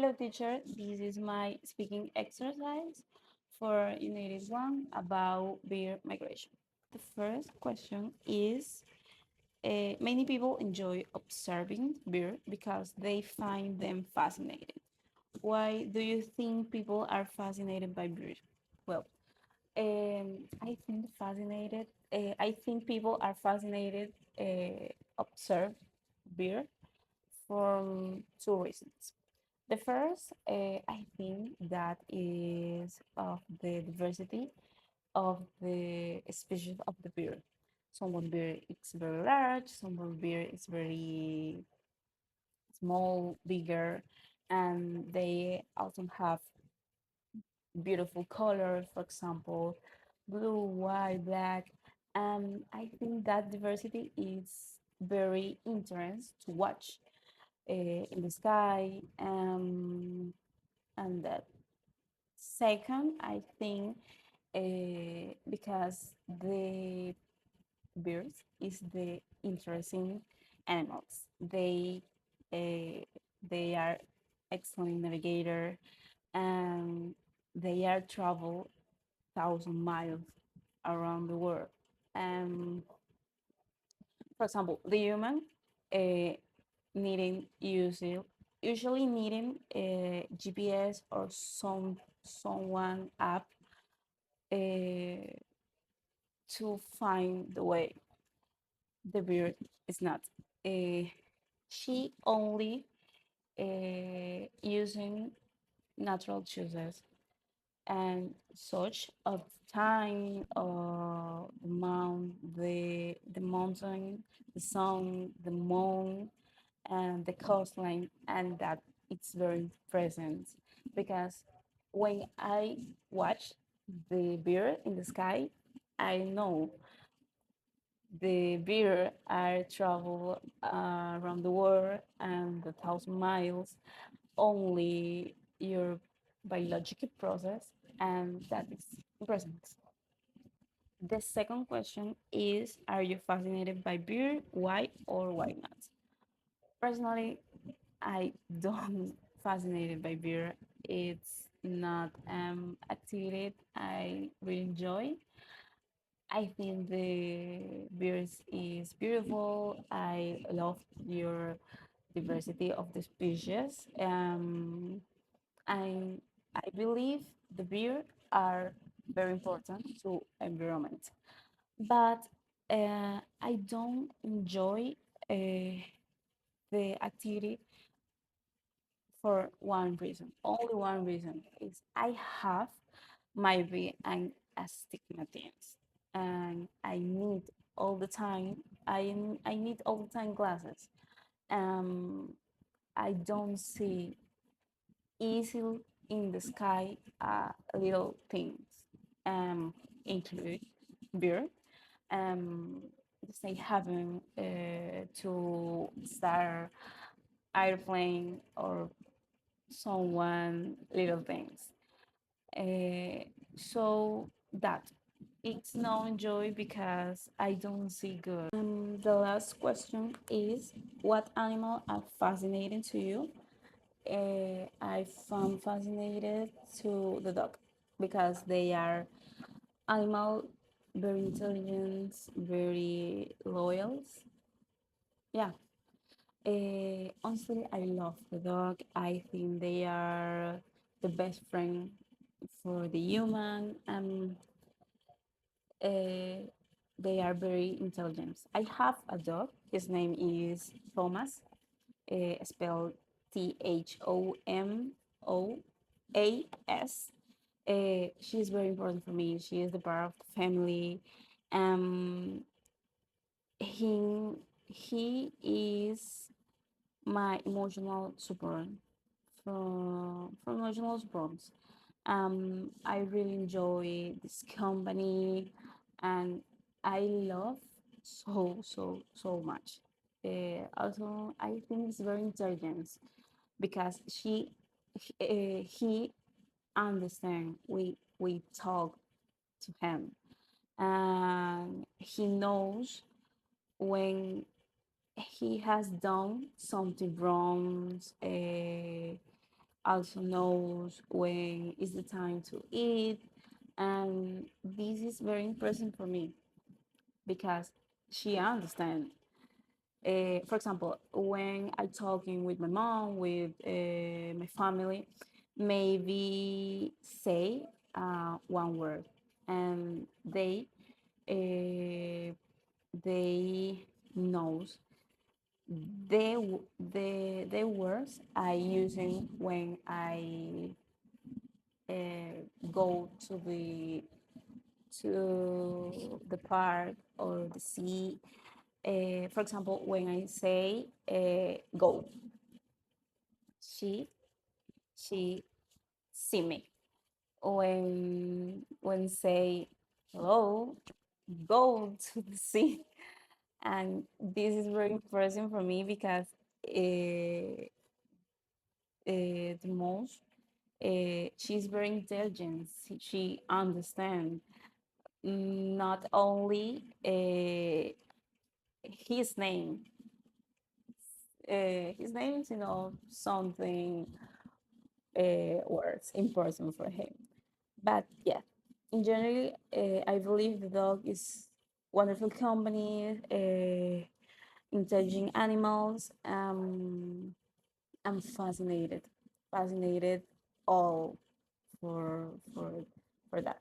Hello, teacher. This is my speaking exercise for Unit 1 about beer migration. The first question is many people enjoy observing beer because they find them fascinating. Why do you think people are fascinated by beer? Well, I think people are fascinated observe beer for two reasons. The first, I think that is of the diversity of the species of the beer. Some beer is very large, some beer is very small, bigger, and they also have beautiful colors, for example, blue, white, black. I think that diversity is very interesting to watch in the sky. And that second, I think because the birds is the interesting animals. Uh, they are excellent navigator and they are travel 1,000 miles around the world. And for example, the human uh, needing usually needing a GPS or someone app uh, to find the way. The bird is not. Uh, she only using natural choices and such of time, the mountain, the sun, the moon, and the coastline, and that it's very present because when I watch the bird in the sky, I know the beer I travel around the world and 1,000 miles only your biological process, and that is present. The second question is, are you fascinated by beer? Why or why not? Personally, I don't fascinated by beer. It's not activity I really enjoy. I think the beers is beautiful. I love your diversity of the species. I I believe the beer are very important to environment, but I don't enjoy the activity for one reason. Only one reason is I have maybe an astigmatism, and I need all the time. I need all the time glasses. Um, I don't see easily in the sky little things, include beer. Um, say having to start airplane or someone little things. Uh, so that it's no enjoy because I don't see good. The last question is, what animal are fascinating to you? I found fascinated to the dog because they are animal very intelligent, very loyal. Yeah. Honestly, I love the dog. I think they are the best friend for the human. Uh, they are very intelligent. I have a dog. His name is Thomas, spelled Thomas. She is very important for me. She is the part of the family. Um, he he is my emotional support from emotional support. I really enjoy this company, and I love so much. Also, I think it's very intelligent because he understand. We talk to him, and he knows when he has done something wrong. also knows when is the time to eat, and this is very impressive for me because she understands. For example, when I talking with my mom, with my family, maybe say one word, and uh, they knows the words I using when I go to the park or the sea. For example, when I say go, she she see me. When say hello, go to the sea. And this is very impressive for me because the most she's very intelligent. She understands not only his name, his name is something words important for him. But yeah, in general, I believe the dog is wonderful company, intelligent animals. I'm fascinated all for for for that.